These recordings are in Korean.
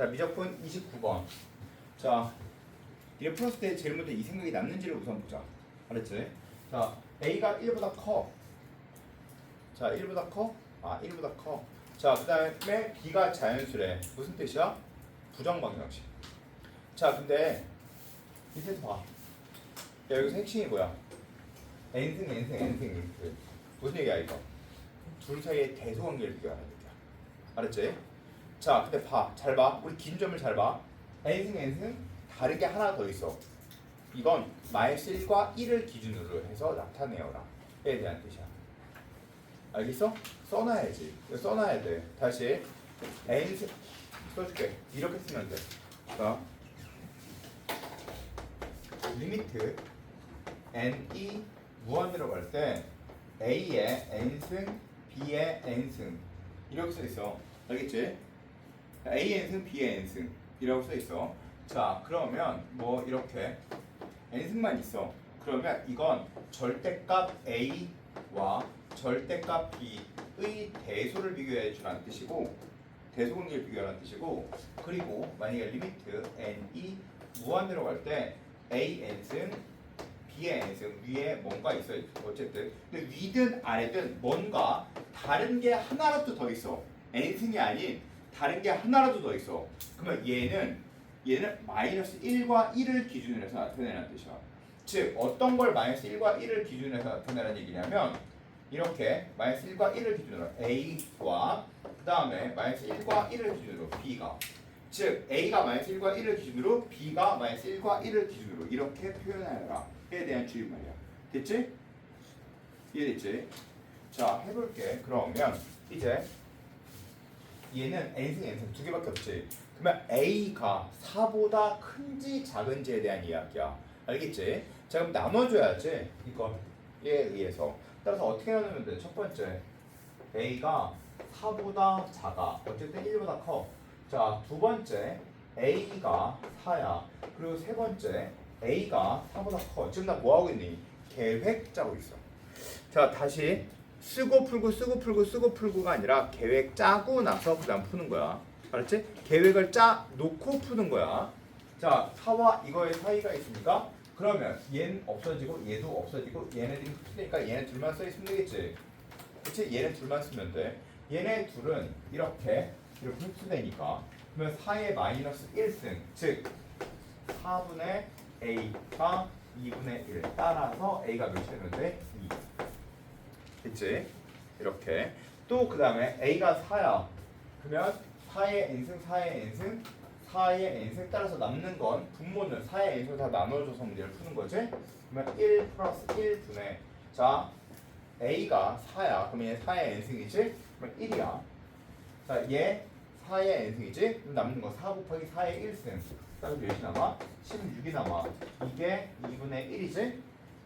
자, 미적분 29번. 자, 이를 풀었을 때 제일 먼저 이 생각이 남는지를 우선 보자. 알았지? 자, A가 1보다 커. 자, 1보다 커? 1보다 커. 자, 그 다음에 B가 자연수래. 무슨 뜻이야? 부정방정식. 자, 근데 밑에서 봐. 야, 여기서 핵심이 뭐야? n승, n승, n승. n승. 무슨 얘기야, 이거? 둘 사이의 대소관계를 비교하는 얘기야. 알았지? 자, 근데 봐. 잘 봐. 우리 긴 점을 잘 봐. n승, n승. 다른 게 하나 더 있어. 이건 -1과 1을 기준으로 해서 나타내어라. 에 대한 뜻이야. 알겠어? 써놔야지. 이거 써놔야 돼. 다시 n승 써줄게. 이렇게 쓰면 돼. 자, 리미트 n이 무한대로 갈 때 a의 n승, b의 n승 이렇게 써 있어. 알겠지? a n승, b의 n승 이라고 써 있어. 자, 그러면 뭐 이렇게 n승만 있어. 그러면 이건 절대값 a와 절대값 b의 대소를 비교해 주라는 뜻이고, 대소관계를 비교하는 뜻이고, 그리고 만약에 리미트 n이 무한대로 갈 때 a n승, b의 n승 위에 뭔가 있어. 어쨌든 근데 위든 아래든 뭔가 다른 게 하나라도 더 있어. n승이 아닌 다른 게 하나라도 더 있어. 그러면 얘는 -1과 1을 기준으로 해서 나타내는 뜻이야. 즉 어떤 걸 -1과 1을 기준으로 해서 나타내는 얘기냐면 이렇게 -1과 1을 기준으로 A와 그 다음에 -1과 1을 기준으로 B가, 즉 A가 -1과 1을 기준으로 B가 -1과 1을 기준으로 이렇게 표현하여라 에 대한 주의말이야. 됐지? 이해됐지? 자, 해볼게. 그러면 이제 얘는 n승, n승 두 개밖에 없지. 그러면 A가 4보다 큰지 작은지에 대한 이야기야. 알겠지? 자, 그럼 나눠줘야지. 이걸 얘에 의해서. 따라서 어떻게 나누면 돼? 첫 번째, A가 4보다 작아. 어쨌든 1보다 커. 자, 두 번째, A가 4야. 그리고 세 번째, A가 4보다 커. 지금 나 뭐 하고 있니? 계획 짜고 있어. 자, 다시 쓰고 풀고 쓰고 풀고 쓰고 풀고가 아니라 계획 짜고 나서 그 다음 푸는 거야. 알았지? 계획을 짜 놓고 푸는 거야. 자, 4와 이거의 사이가 있으니까 그러면 얘는 없어지고 얘도 없어지고 얘네들이 흡수되니까 얘네 둘만 써 있으면 되겠지. 그치? 얘네 둘만 쓰면 돼. 얘네 둘은 이렇게 흡수되니까 그러면 4의 -1승, 즉 4분의 a가 2분의 1 따라서 a가 몇이면 돼? 2. 됐지? 이렇게. 또 그 다음에 a가 4야. 그러면 4의 n승, 4의 n승, 4의 n승 따라서 남는 건 분모는 4의 n승을 다 나눠줘서 문제를 푸는 거지? 그러면 1 플러스 1분의, 자, a가 4야. 그러면 얘 4의 n승이지? 그러면 1이야. 자, 얘 4의 n승이지? 그럼 남는 거 4 곱하기 4의 1승. 따라서 몇이 남아? 16이 남아. 이게 2분의 1이지?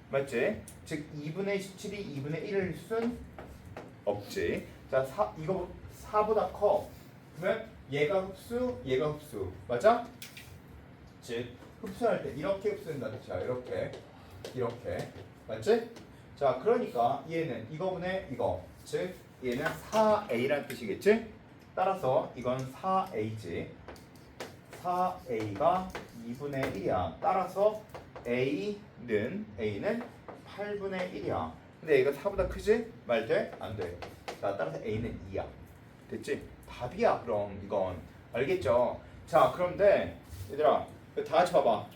맞지? 즉 2분의 17이 2분의 1을 순 없지. 자, 이거 4보다 커. 그러면 얘가 흡수, 얘가 흡수. 맞아? 즉 흡수할 때 이렇게 흡수된다는 뜻이야. 이렇게. 맞지? 자, 그러니까 얘는 이거분의 이거. 즉 얘는 4a라는 뜻이겠지? 따라서 이건 4a지. 4a가 2분의 1이야. 따라서 A는 8분의 1이야. 근데 A가 4보다 크지? 말 돼? 안 돼. 자, 따라서 A는 2야. 됐지? 답이야. 그럼 이건 알겠죠? 자, 그런데 얘들아, 다 같이 봐봐.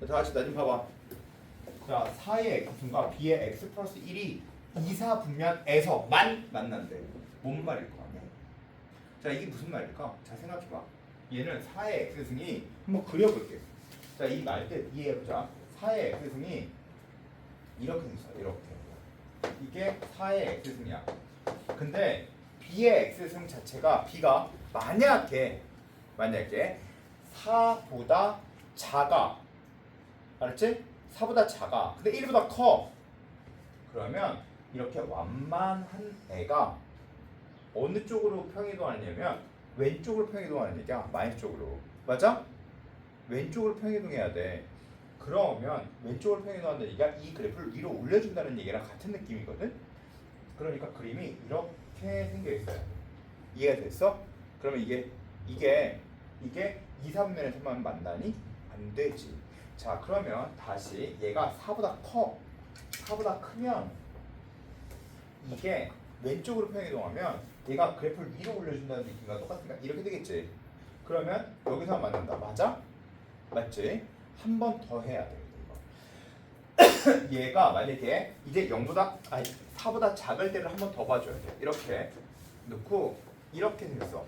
다 같이 나 좀 봐봐. 자, 4의 x승과 b의 x 플러스 1이 이사분면에서만 만난대. 뭔 말일 거 아니야? 자, 이게 무슨 말일까? 잘 생각해봐. 얘는 4의 x승이 한번 그려볼게. 자, 이 말 때 이해해보자. 4의 x승이 이렇게 생겼어. 이렇게. 이게 4의 x승이야. 근데 b의 x승 자체가 b가 만약에 4보다 작아. 알았지? 4보다 작아. 근데 1보다 커. 그러면 이렇게 완만한 애가 어느 쪽으로 평이동하냐면 왼쪽으로 평이동하는 얘기야. 마이너스 쪽으로. 맞아? 왼쪽으로 평이동해야 돼. 그러면 왼쪽으로 평이동하는 얘기가 이 그래프를 위로 올려준다는 얘기랑 같은 느낌이거든. 그러니까 그림이 이렇게 생겨 있어요. 이해가 됐어? 그러면 이게 이게 2, 3면에서만 만나니? 안 되지. 자 그러면 다시 얘가 4보다 커. 4보다 크면 이게 왼쪽으로 평이동하면 얘가 그래프를 위로 올려준다는 느낌과 똑같은가? 이렇게 되겠지. 그러면 여기서 만난다. 맞아? 맞지? 한 번 더 해야 돼. 이거. 얘가 만약에 이제 0보다 아니 4보다 작을 때를 한 번 더 봐줘야 돼. 이렇게 놓고 이렇게 생겼어.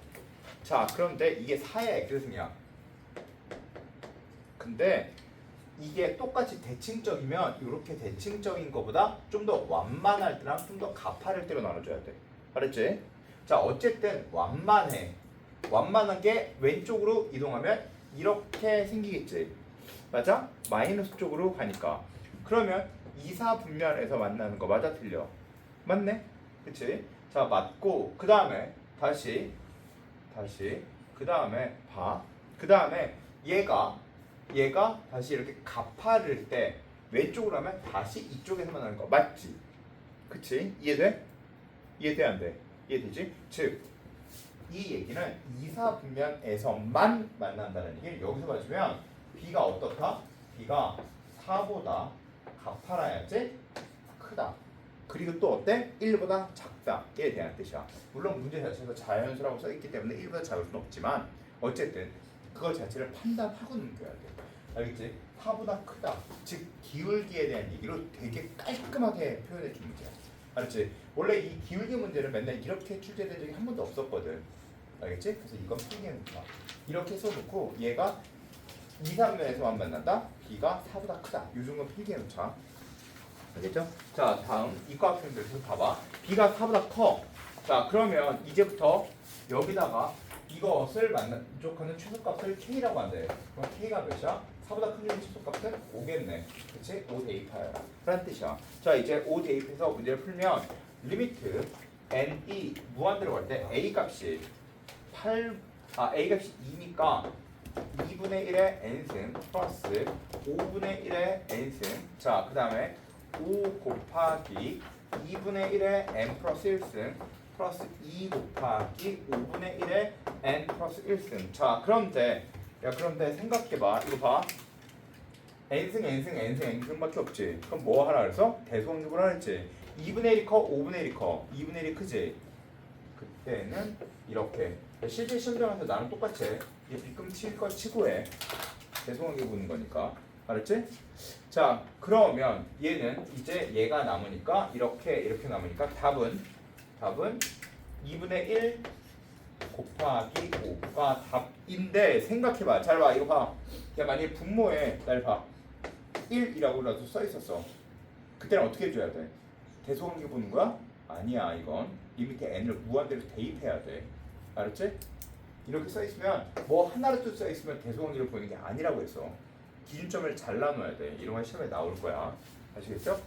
자 그런데 이게 4의 x승이야. 근데 이게 똑같이 대칭적이면 이렇게 대칭적인 것보다 좀 더 완만할 때랑 좀 더 가파를 때로 나눠줘야 돼. 알았지? 자 어쨌든 완만해. 완만한 게 왼쪽으로 이동하면 이렇게 생기겠지. 맞아? 마이너스 쪽으로 가니까. 그러면 2, 4 분면에서 만나는 거 맞아? 틀려? 맞네? 그치? 자 맞고 그 다음에 다시 그 다음에 봐. 그 다음에 얘가 다시 이렇게 가파를 때 왼쪽으로 하면 다시 이쪽에서 만나는 거 맞지? 그치? 이해돼? 이해돼 안 돼? 이해되지? 즉 이 얘기는 2, 4 분면에서만 만난다는 얘기를 여기서 봐주면 B가 어떻다? B가 4보다 가파라야지 크다. 그리고 또 어때? 1보다 작다. 에 대한 뜻이야. 물론 문제 자체에서 자연수라고 써있기 때문에 1보다 작을 수는 없지만 어쨌든 그거 자체를 판단하고 넘겨야 돼. 알겠지? 4보다 크다. 즉 기울기에 대한 얘기로 되게 깔끔하게 표현해 준 문제야. 알았지? 원래 이 기울기 문제는 맨날 이렇게 출제된 적이 한 번도 없었거든. 알겠지? 그래서 이건 필기해놓자. 이렇게 써놓고 얘가 2, 3면에서만 만난다. B가 4보다 크다. 이 정도 필기해놓자. 알겠죠? 자 다음 이과 학생들 계속 봐봐. B가 4보다 커. 자 그러면 이제부터 여기다가 이것을 만족하는 최소값을 K라고 한대. 그럼 K가 몇이야? 4보다 큰 최소값은 5겠네. 그치? 5 대입하여 라는 뜻이야. 자 이제 5 대입해서 문제를 풀면 리미트 n이 무한대로 갈 때 A 값이 A 값이 2니까 2분의 1의 n승 플러스 5분의 1의 n승. 자 그 다음에 5 곱하기 2분의 1의 n 플러스 1승 플러스 2 곱하기 5분의 1의 n 플러스 1승. 자 그런데 생각해봐. 이거 봐. n승 n승 n승 n승밖에 없지. 그럼 뭐 하라 그래서? 대소항력을 하라 했지. 2분의 1이 커? 5분의 1이 커? 2분의 1이 크지? 그때는 이렇게 실제 시험장에서 나랑 똑같이 이 빗금 칠 거 치고 해. 대소관계 보는 거니까. 알았지? 자 그러면 얘는 이제 얘가 남으니까 이렇게 남으니까 답은 2분의 1 곱하기 5가 답인데 생각해봐. 잘 봐. 이거 봐. 야 만약에 분모에 날 봐. 1이라고라도 써 있었어. 그때는 어떻게 해줘야 돼? 대소관계 보는 거야? 아니야. 이건 이 밑에 n을 무한대로 대입해야 돼. 알았지? 이렇게 써 있으면 뭐 하나라도 써 있으면 대소관계를 보는 게 아니라고 했어. 기준점을 잘 나눠야 돼. 이런 건 시험에 나올 거야. 아시겠죠?